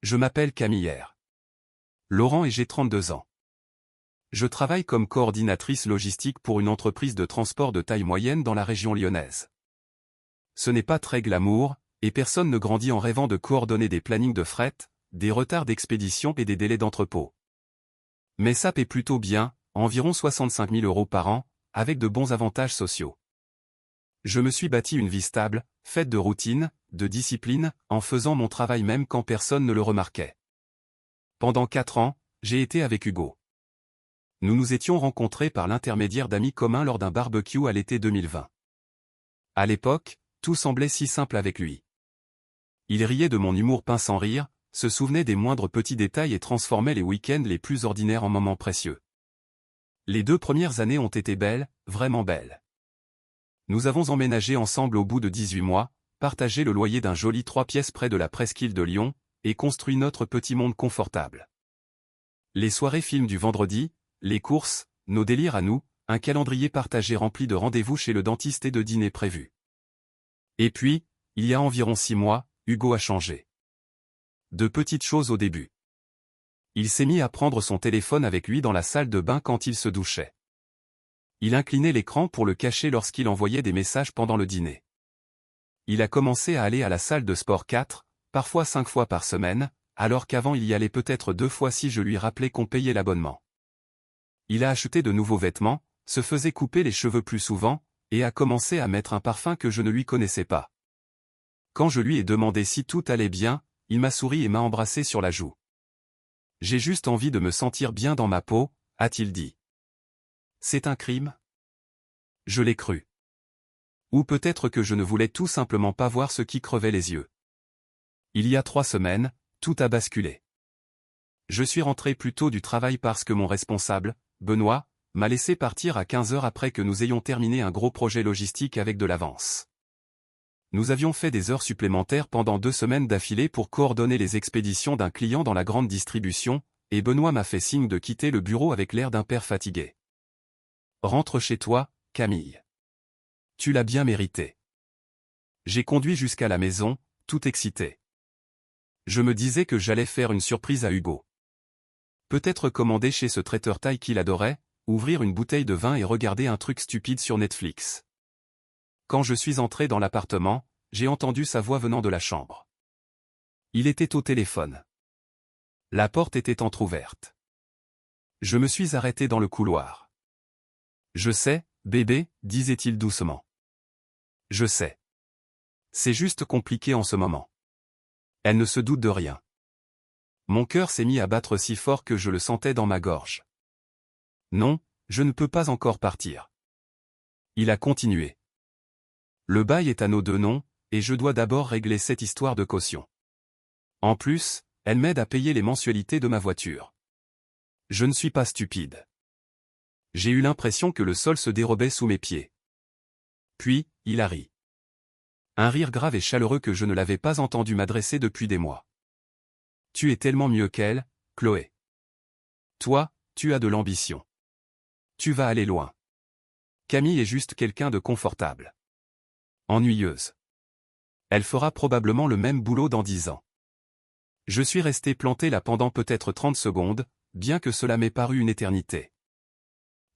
Je m'appelle Camille R. Laurent et j'ai 32 ans. Je travaille comme coordinatrice logistique pour une entreprise de transport de taille moyenne dans la région lyonnaise. Ce n'est pas très glamour, et personne ne grandit en rêvant de coordonner des plannings de fret, des retards d'expédition et des délais d'entrepôt. Mais ça paie plutôt bien, environ 65 000 € par an, avec de bons avantages sociaux. Je me suis bâti une vie stable, faite de routine, de discipline, en faisant mon travail même quand personne ne le remarquait. Pendant 4 ans, j'ai été avec Hugo. Nous nous étions rencontrés par l'intermédiaire d'amis communs lors d'un barbecue à l'été 2020. À l'époque, tout semblait si simple avec lui. Il riait de mon humour pince sans rire, se souvenait des moindres petits détails et transformait les week-ends les plus ordinaires en moments précieux. Les 2 premières années ont été belles, vraiment belles. Nous avons emménagé ensemble au bout de 18 mois, partagé le loyer d'un joli 3 pièces près de la presqu'île de Lyon, et construit notre petit monde confortable. Les soirées films du vendredi, les courses, nos délires à nous, un calendrier partagé rempli de rendez-vous chez le dentiste et de dîners prévus. Et puis, il y a environ 6 mois, Hugo a changé. De petites choses au début. Il s'est mis à prendre son téléphone avec lui dans la salle de bain quand il se douchait. Il inclinait l'écran pour le cacher lorsqu'il envoyait des messages pendant le dîner. Il a commencé à aller à la salle de sport 4, parfois 5 fois par semaine, alors qu'avant il y allait peut-être 2 fois si je lui rappelais qu'on payait l'abonnement. Il a acheté de nouveaux vêtements, se faisait couper les cheveux plus souvent, et a commencé à mettre un parfum que je ne lui connaissais pas. Quand je lui ai demandé si tout allait bien, il m'a souri et m'a embrassé sur la joue. « J'ai juste envie de me sentir bien dans ma peau », a-t-il dit. C'est un crime ? Je l'ai cru. Ou peut-être que je ne voulais tout simplement pas voir ce qui crevait les yeux. Il y a 3 semaines, tout a basculé. Je suis rentré plus tôt du travail parce que mon responsable, Benoît, m'a laissé partir à 15 heures après que nous ayons terminé un gros projet logistique avec de l'avance. Nous avions fait des heures supplémentaires pendant 2 semaines d'affilée pour coordonner les expéditions d'un client dans la grande distribution, et Benoît m'a fait signe de quitter le bureau avec l'air d'un père fatigué. Rentre chez toi, Camille. Tu l'as bien mérité. J'ai conduit jusqu'à la maison, tout excité. Je me disais que j'allais faire une surprise à Hugo. Peut-être commander chez ce traiteur thaï qu'il adorait, ouvrir une bouteille de vin et regarder un truc stupide sur Netflix. Quand je suis entré dans l'appartement, j'ai entendu sa voix venant de la chambre. Il était au téléphone. La porte était entr'ouverte. Je me suis arrêté dans le couloir. « Je sais, bébé, disait-il doucement. Je sais. C'est juste compliqué en ce moment. » Elle ne se doute de rien. Mon cœur s'est mis à battre si fort que je le sentais dans ma gorge. Non, je ne peux pas encore partir. Il a continué. Le bail est à nos 2 noms, et je dois d'abord régler cette histoire de caution. En plus, elle m'aide à payer les mensualités de ma voiture. Je ne suis pas stupide. J'ai eu l'impression que le sol se dérobait sous mes pieds. Puis, il a ri. Un rire grave et chaleureux que je ne l'avais pas entendu m'adresser depuis des mois. Tu es tellement mieux qu'elle, Chloé. Toi, tu as de l'ambition. Tu vas aller loin. Camille est juste quelqu'un de confortable. Ennuyeuse. Elle fera probablement le même boulot dans 10 ans. Je suis resté planté là pendant peut-être 30 secondes, bien que cela m'ait paru une éternité.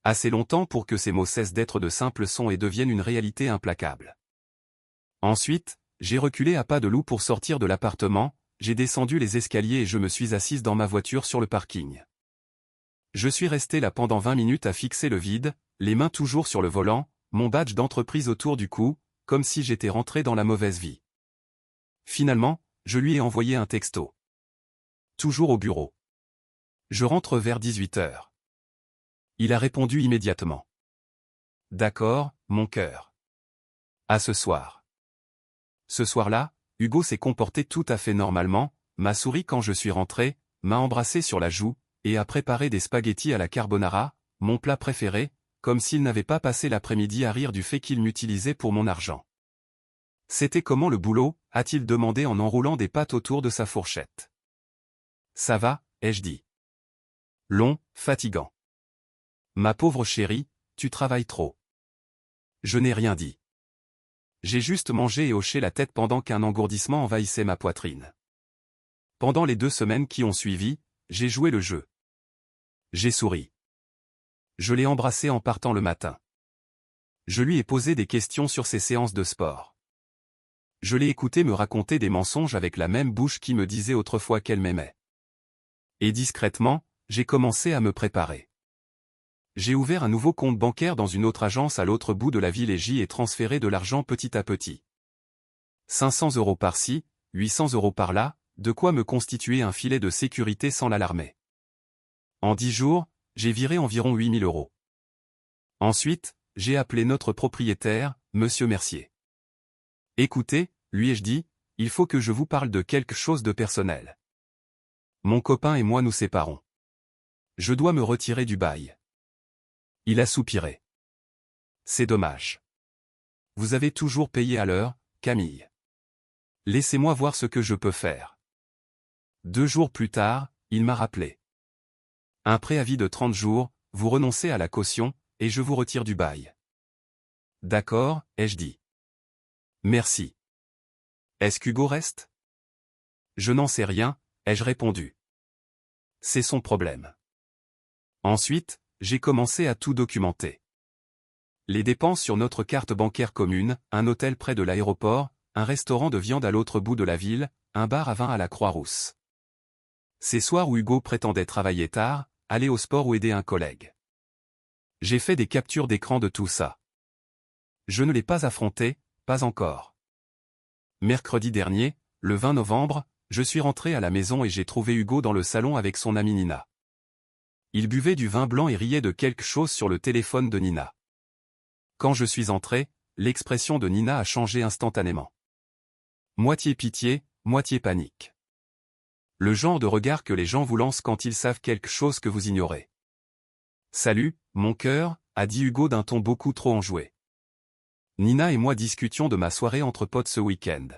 Assez longtemps pour que ces mots cessent d'être de simples sons et deviennent une réalité implacable. Ensuite, j'ai reculé à pas de loup pour sortir de l'appartement, j'ai descendu les escaliers et je me suis assise dans ma voiture sur le parking. Je suis resté là pendant 20 minutes à fixer le vide, les mains toujours sur le volant, mon badge d'entreprise autour du cou, comme si j'étais rentré dans la mauvaise vie. Finalement, je lui ai envoyé un texto. Toujours au bureau. Je rentre vers 18 heures. Il a répondu immédiatement. D'accord, mon cœur. À ce soir. Ce soir-là, Hugo s'est comporté tout à fait normalement, m'a souri quand je suis rentré, m'a embrassé sur la joue, et a préparé des spaghettis à la carbonara, mon plat préféré, comme s'il n'avait pas passé l'après-midi à rire du fait qu'il m'utilisait pour mon argent. C'était comment le boulot, a-t-il demandé en enroulant des pâtes autour de sa fourchette. Ça va, ai-je dit. Long, fatigant. Ma pauvre chérie, tu travailles trop. Je n'ai rien dit. J'ai juste mangé et hoché la tête pendant qu'un engourdissement envahissait ma poitrine. Pendant les 2 semaines qui ont suivi, j'ai joué le jeu. J'ai souri. Je l'ai embrassé en partant le matin. Je lui ai posé des questions sur ses séances de sport. Je l'ai écouté me raconter des mensonges avec la même bouche qui me disait autrefois qu'elle m'aimait. Et discrètement, j'ai commencé à me préparer. J'ai ouvert un nouveau compte bancaire dans une autre agence à l'autre bout de la ville et j'y ai transféré de l'argent petit à petit. 500 € par-ci, 800 € par-là, de quoi me constituer un filet de sécurité sans l'alarmer. En 10 jours, j'ai viré environ 8 000 €. Ensuite, j'ai appelé notre propriétaire, Monsieur Mercier. Écoutez, lui ai-je dit, il faut que je vous parle de quelque chose de personnel. Mon copain et moi nous séparons. Je dois me retirer du bail. Il a soupiré. C'est dommage. Vous avez toujours payé à l'heure, Camille. Laissez-moi voir ce que je peux faire. 2 jours plus tard, il m'a rappelé. Un préavis de 30 jours, vous renoncez à la caution, et je vous retire du bail. D'accord, ai-je dit. Merci. Est-ce qu'Hugo reste? Je n'en sais rien, ai-je répondu. C'est son problème. Ensuite, j'ai commencé à tout documenter. Les dépenses sur notre carte bancaire commune, un hôtel près de l'aéroport, un restaurant de viande à l'autre bout de la ville, un bar à vin à la Croix-Rousse. Ces soirs où Hugo prétendait travailler tard, aller au sport ou aider un collègue. J'ai fait des captures d'écran de tout ça. Je ne l'ai pas affronté, pas encore. Mercredi dernier, le 20 novembre, je suis rentré à la maison et j'ai trouvé Hugo dans le salon avec son amie Nina. Il buvait du vin blanc et riait de quelque chose sur le téléphone de Nina. Quand je suis entré, l'expression de Nina a changé instantanément. Moitié pitié, moitié panique. Le genre de regard que les gens vous lancent quand ils savent quelque chose que vous ignorez. Salut, mon cœur, a dit Hugo d'un ton beaucoup trop enjoué. Nina et moi discutions de ma soirée entre potes ce week-end.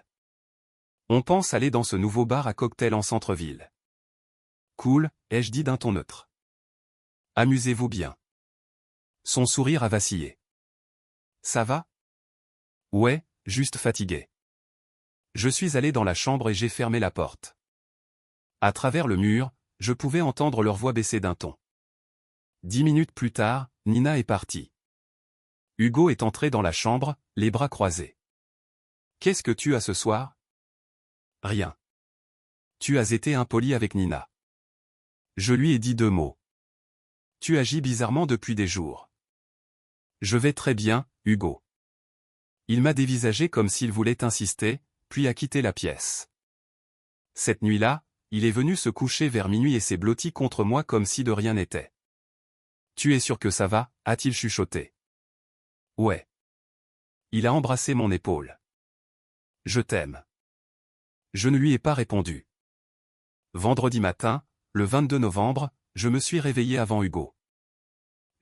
On pense aller dans ce nouveau bar à cocktail en centre-ville. Cool, ai-je dit d'un ton neutre. Amusez-vous bien. Son sourire a vacillé. Ça va? Ouais, juste fatigué. Je suis allé dans la chambre et j'ai fermé la porte. À travers le mur, je pouvais entendre leur voix baisser d'un ton. 10 minutes plus tard, Nina est partie. Hugo est entré dans la chambre, les bras croisés. Qu'est-ce que tu as ce soir? Rien. Tu as été impoli avec Nina. Je lui ai dit 2 mots. Tu agis bizarrement depuis des jours. Je vais très bien, Hugo. Il m'a dévisagé comme s'il voulait insister, puis a quitté la pièce. Cette nuit-là, il est venu se coucher vers minuit et s'est blotti contre moi comme si de rien n'était. Tu es sûr que ça va, a-t-il chuchoté. Ouais. Il a embrassé mon épaule. Je t'aime. Je ne lui ai pas répondu. Vendredi matin, le 22 novembre, je me suis réveillé avant Hugo.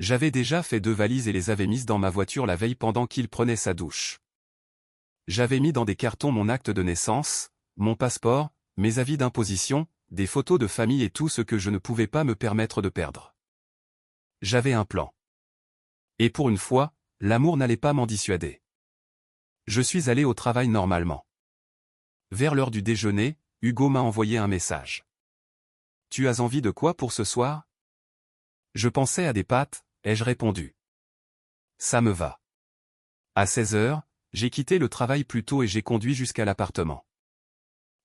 J'avais déjà fait 2 valises et les avais mises dans ma voiture la veille pendant qu'il prenait sa douche. J'avais mis dans des cartons mon acte de naissance, mon passeport, mes avis d'imposition, des photos de famille et tout ce que je ne pouvais pas me permettre de perdre. J'avais un plan. Et pour une fois, l'amour n'allait pas m'en dissuader. Je suis allé au travail normalement. Vers l'heure du déjeuner, Hugo m'a envoyé un message. Tu as envie de quoi pour ce soir? Je pensais à des pâtes, ai-je répondu. Ça me va. À 16 h, j'ai quitté le travail plus tôt et j'ai conduit jusqu'à l'appartement.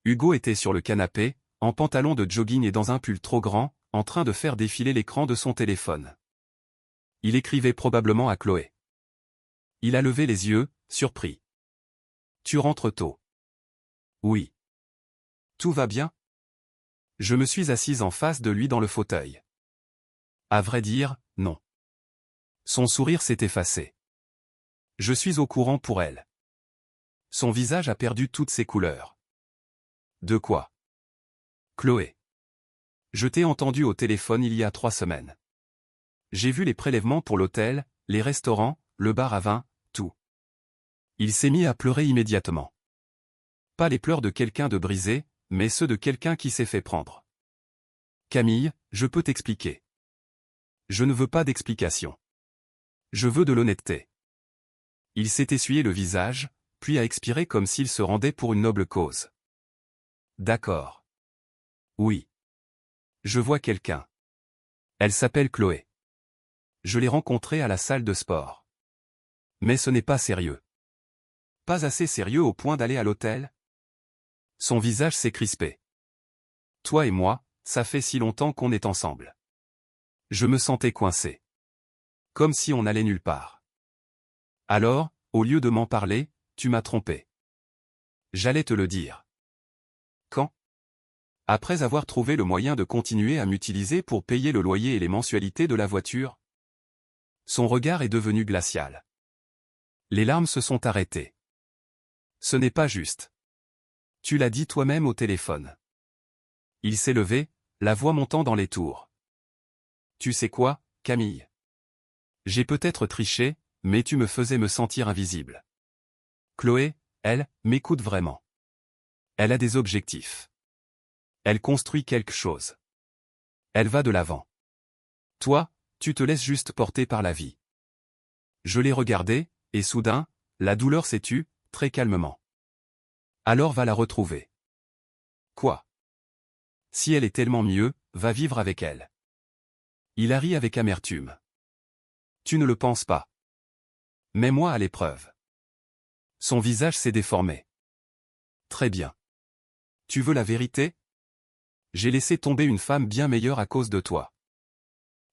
Hugo était sur le canapé, en pantalon de jogging et dans un pull trop grand, en train de faire défiler l'écran de son téléphone. Il écrivait probablement à Chloé. Il a levé les yeux, surpris. Tu rentres tôt. Oui. Tout va bien? Je me suis assise en face de lui dans le fauteuil. À vrai dire, non. Son sourire s'est effacé. Je suis au courant pour elle. Son visage a perdu toutes ses couleurs. De quoi? Chloé. Je t'ai entendu au téléphone il y a 3 semaines. J'ai vu les prélèvements pour l'hôtel, les restaurants, le bar à vin, tout. Il s'est mis à pleurer immédiatement. Pas les pleurs de quelqu'un de brisé, mais ceux de quelqu'un qui s'est fait prendre. Camille, je peux t'expliquer. Je ne veux pas d'explication. Je veux de l'honnêteté. Il s'est essuyé le visage, puis a expiré comme s'il se rendait pour une noble cause. D'accord. Oui. Je vois quelqu'un. Elle s'appelle Chloé. Je l'ai rencontrée à la salle de sport. Mais ce n'est pas sérieux. Pas assez sérieux au point d'aller à l'hôtel? Son visage s'est crispé. Toi et moi, ça fait si longtemps qu'on est ensemble. Je me sentais coincé. Comme si on allait nulle part. Alors, au lieu de m'en parler, tu m'as trompé. J'allais te le dire. Quand? Après avoir trouvé le moyen de continuer à m'utiliser pour payer le loyer et les mensualités de la voiture? Son regard est devenu glacial. Les larmes se sont arrêtées. Ce n'est pas juste. Tu l'as dit toi-même au téléphone. Il s'est levé, la voix montant dans les tours. Tu sais quoi, Camille? J'ai peut-être triché, mais tu me faisais me sentir invisible. Chloé, elle, m'écoute vraiment. Elle a des objectifs. Elle construit quelque chose. Elle va de l'avant. Toi, tu te laisses juste porter par la vie. Je l'ai regardée, et soudain, la douleur s'est tue, très calmement. Alors va la retrouver. Quoi? Si elle est tellement mieux, va vivre avec elle. Il a ri avec amertume. Tu ne le penses pas. Mets-moi à l'épreuve. Son visage s'est déformé. Très bien. Tu veux la vérité? J'ai laissé tomber une femme bien meilleure à cause de toi.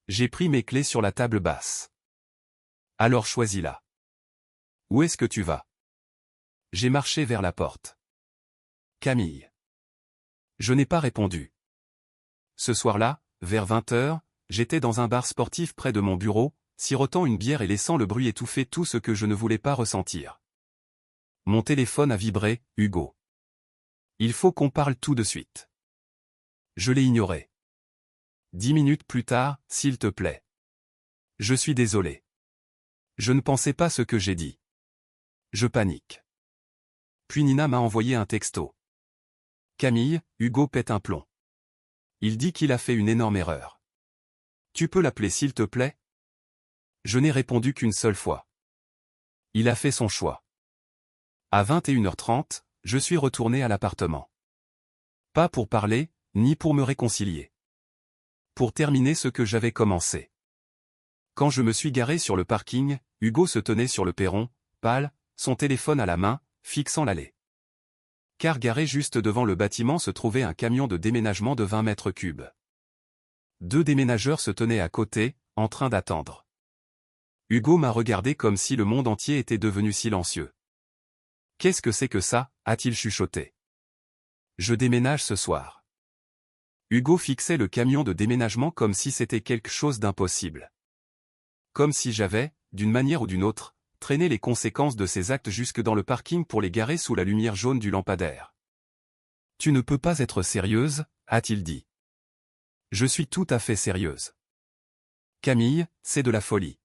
J'ai pris mes clés sur la table basse. Alors choisis-la. Où est-ce que tu vas? J'ai marché vers la porte. Camille. Je n'ai pas répondu. Ce soir-là, vers 20h, j'étais dans un bar sportif près de mon bureau, sirotant une bière et laissant le bruit étouffer tout ce que je ne voulais pas ressentir. Mon téléphone a vibré, Hugo. Il faut qu'on parle tout de suite. Je l'ai ignoré. 10 minutes plus tard, s'il te plaît. Je suis désolé. Je ne pensais pas ce que j'ai dit. Je panique. Puis Nina m'a envoyé un texto. Camille, Hugo pète un plomb. Il dit qu'il a fait une énorme erreur. Tu peux l'appeler s'il te plaît? Je n'ai répondu qu'une seule fois. Il a fait son choix. À 21h30, je suis retourné à l'appartement. Pas pour parler, ni pour me réconcilier. Pour terminer ce que j'avais commencé. Quand je me suis garé sur le parking, Hugo se tenait sur le perron, pâle, son téléphone à la main, fixant l'allée. Car garé juste devant le bâtiment se trouvait un camion de déménagement de 20 mètres cubes. 2 déménageurs se tenaient à côté, en train d'attendre. Hugo m'a regardé comme si le monde entier était devenu silencieux. Qu'est-ce que c'est que ça, a-t-il chuchoté. Je déménage ce soir. Hugo fixait le camion de déménagement comme si c'était quelque chose d'impossible. Comme si j'avais, d'une manière ou d'une autre, traîné les conséquences de ses actes jusque dans le parking pour les garer sous la lumière jaune du lampadaire. Tu ne peux pas être sérieuse, a-t-il dit. Je suis tout à fait sérieuse. Camille, c'est de la folie.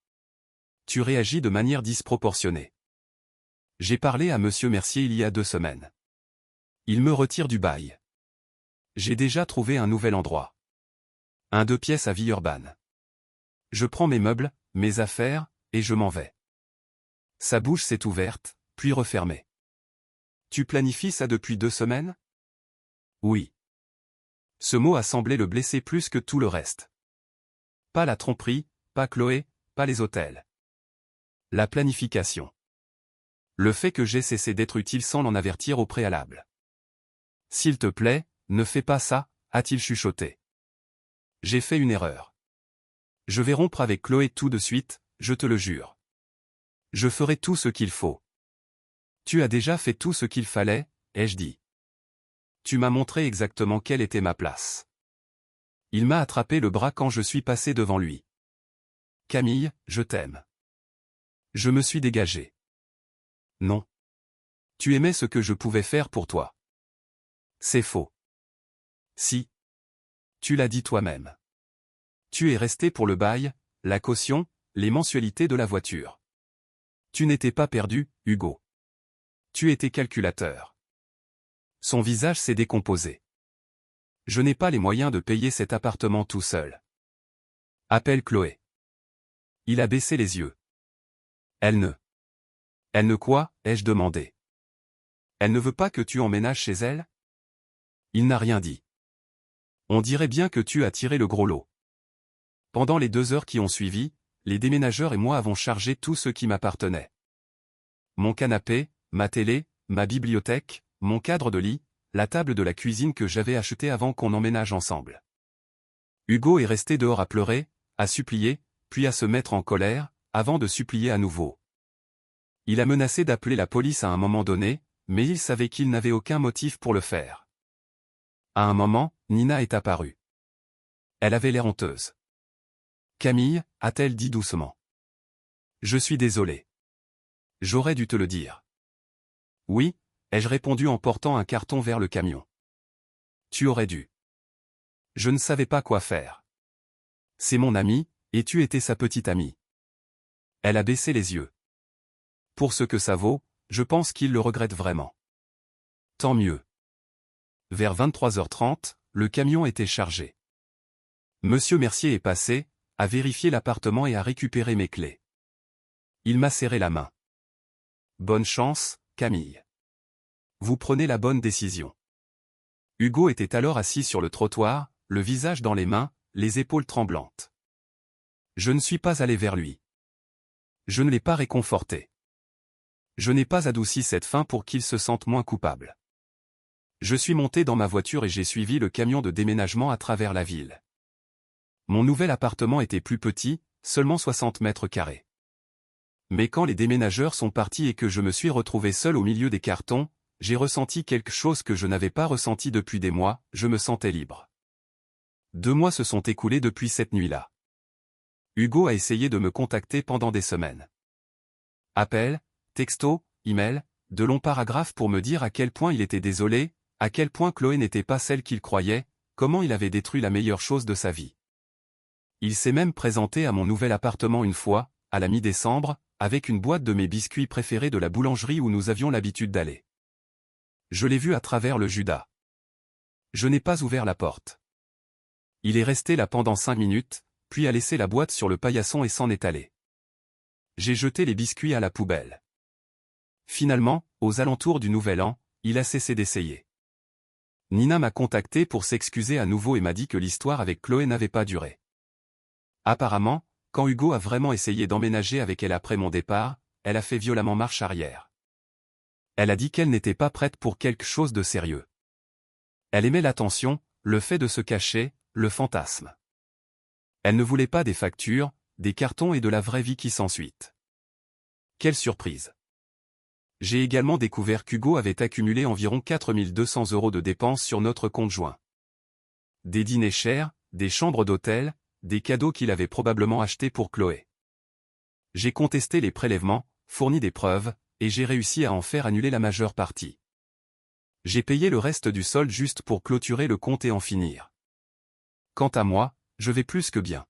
Tu réagis de manière disproportionnée. J'ai parlé à Monsieur Mercier il y a 2 semaines. Il me retire du bail. J'ai déjà trouvé un nouvel endroit. Un 2 pièces à Villeurbanne. Je prends mes meubles, mes affaires, et je m'en vais. Sa bouche s'est ouverte, puis refermée. Tu planifies ça depuis 2 semaines? Oui. Ce mot a semblé le blesser plus que tout le reste. Pas la tromperie, pas Chloé, pas les hôtels. La planification. Le fait que j'ai cessé d'être utile sans l'en avertir au préalable. S'il te plaît, ne fais pas ça, a-t-il chuchoté. J'ai fait une erreur. Je vais rompre avec Chloé tout de suite, je te le jure. Je ferai tout ce qu'il faut. Tu as déjà fait tout ce qu'il fallait, ai-je dit. Tu m'as montré exactement quelle était ma place. Il m'a attrapé le bras quand je suis passé devant lui. Camille, je t'aime. Je me suis dégagé. Non. Tu aimais ce que je pouvais faire pour toi. C'est faux. Si. Tu l'as dit toi-même. Tu es resté pour le bail, la caution, les mensualités de la voiture. Tu n'étais pas perdu, Hugo. Tu étais calculateur. Son visage s'est décomposé. Je n'ai pas les moyens de payer cet appartement tout seul. Appelle Chloé. Il a baissé les yeux. Elle ne quoi, ai-je demandé. Elle ne veut pas que tu emménages chez elle? Il n'a rien dit. On dirait bien que tu as tiré le gros lot. Pendant les 2 heures qui ont suivi, les déménageurs et moi avons chargé tout ce qui m'appartenait. Mon canapé, ma télé, ma bibliothèque, mon cadre de lit, la table de la cuisine que j'avais achetée avant qu'on emménage ensemble. Hugo est resté dehors à pleurer, à supplier, puis à se mettre en colère, avant de supplier à nouveau. Il a menacé d'appeler la police à un moment donné, mais il savait qu'il n'avait aucun motif pour le faire. À un moment, Nina est apparue. Elle avait l'air honteuse. « Camille » a-t-elle dit doucement. « Je suis désolé. J'aurais dû te le dire. »« Oui » ai-je répondu en portant un carton vers le camion. « Tu aurais dû. » Je ne savais pas quoi faire. « C'est mon ami, et tu étais sa petite amie. » Elle a baissé les yeux. « Pour ce que ça vaut, je pense qu'il le regrette vraiment. » Tant mieux. Vers 23h30, le camion était chargé. Monsieur Mercier est passé, a vérifié l'appartement et a récupéré mes clés. Il m'a serré la main. « Bonne chance, Camille. Vous prenez la bonne décision. » Hugo était alors assis sur le trottoir, le visage dans les mains, les épaules tremblantes. Je ne suis pas allé vers lui. Je ne l'ai pas réconforté. Je n'ai pas adouci cette fin pour qu'il se sente moins coupable. Je suis monté dans ma voiture et j'ai suivi le camion de déménagement à travers la ville. Mon nouvel appartement était plus petit, seulement 60 mètres carrés. Mais quand les déménageurs sont partis et que je me suis retrouvé seul au milieu des cartons, j'ai ressenti quelque chose que je n'avais pas ressenti depuis des mois, je me sentais libre. 2 mois se sont écoulés depuis cette nuit-là. Hugo a essayé de me contacter pendant des semaines. Appels, textos, emails, de longs paragraphes pour me dire à quel point il était désolé, à quel point Chloé n'était pas celle qu'il croyait, comment il avait détruit la meilleure chose de sa vie. Il s'est même présenté à mon nouvel appartement une fois, à la mi-décembre, avec une boîte de mes biscuits préférés de la boulangerie où nous avions l'habitude d'aller. Je l'ai vu à travers le Judas. Je n'ai pas ouvert la porte. Il est resté là pendant 5 minutes, puis a laissé la boîte sur le paillasson et s'en est allé. J'ai jeté les biscuits à la poubelle. Finalement, aux alentours du Nouvel An, il a cessé d'essayer. Nina m'a contacté pour s'excuser à nouveau et m'a dit que l'histoire avec Chloé n'avait pas duré. Apparemment, quand Hugo a vraiment essayé d'emménager avec elle après mon départ, elle a fait violemment marche arrière. Elle a dit qu'elle n'était pas prête pour quelque chose de sérieux. Elle aimait l'attention, le fait de se cacher, le fantasme. Elle ne voulait pas des factures, des cartons et de la vraie vie qui s'ensuit. Quelle surprise! J'ai également découvert qu'Hugo avait accumulé environ 4 200 € de dépenses sur notre compte joint. Des dîners chers, des chambres d'hôtel, des cadeaux qu'il avait probablement achetés pour Chloé. J'ai contesté les prélèvements, fourni des preuves, et j'ai réussi à en faire annuler la majeure partie. J'ai payé le reste du solde juste pour clôturer le compte et en finir. Quant à moi, je vais plus que bien.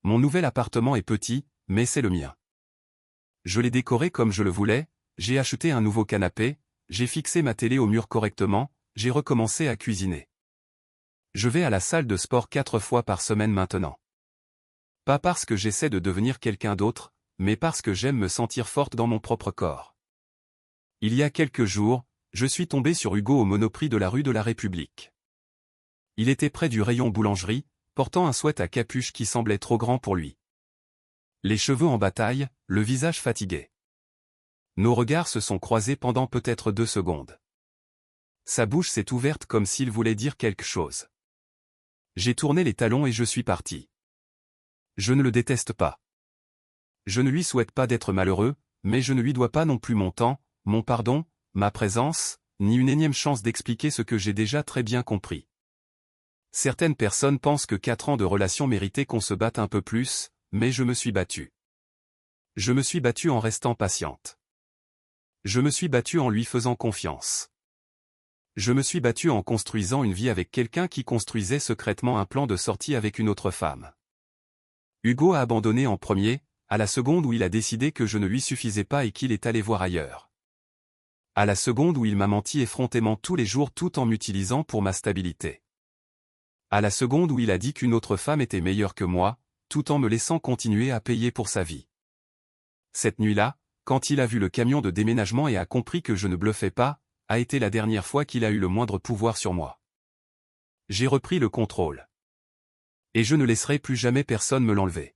Mon nouvel appartement est petit, mais c'est le mien. Je l'ai décoré comme je le voulais, j'ai acheté un nouveau canapé, j'ai fixé ma télé au mur correctement, j'ai recommencé à cuisiner. Je vais à la salle de sport 4 fois par semaine maintenant. Pas parce que j'essaie de devenir quelqu'un d'autre, mais parce que j'aime me sentir forte dans mon propre corps. Il y a quelques jours, je suis tombé sur Hugo au Monoprix de la rue de la République. Il était près du rayon boulangerie, portant un sweat à capuche qui semblait trop grand pour lui. Les cheveux en bataille, le visage fatigué. Nos regards se sont croisés pendant peut-être 2 secondes. Sa bouche s'est ouverte comme s'il voulait dire quelque chose. J'ai tourné les talons et je suis parti. Je ne le déteste pas. Je ne lui souhaite pas d'être malheureux, mais je ne lui dois pas non plus mon temps, mon pardon, ma présence, ni une énième chance d'expliquer ce que j'ai déjà très bien compris. Certaines personnes pensent que 4 ans de relation méritaient qu'on se batte un peu plus, mais je me suis battu. Je me suis battu en restant patiente. Je me suis battu en lui faisant confiance. Je me suis battu en construisant une vie avec quelqu'un qui construisait secrètement un plan de sortie avec une autre femme. Hugo a abandonné en premier, à la seconde où il a décidé que je ne lui suffisais pas et qu'il est allé voir ailleurs. À la seconde où il m'a menti effrontément tous les jours tout en m'utilisant pour ma stabilité. À la seconde où il a dit qu'une autre femme était meilleure que moi, tout en me laissant continuer à payer pour sa vie. Cette nuit-là, quand il a vu le camion de déménagement et a compris que je ne bluffais pas, a été la dernière fois qu'il a eu le moindre pouvoir sur moi. J'ai repris le contrôle. Et je ne laisserai plus jamais personne me l'enlever.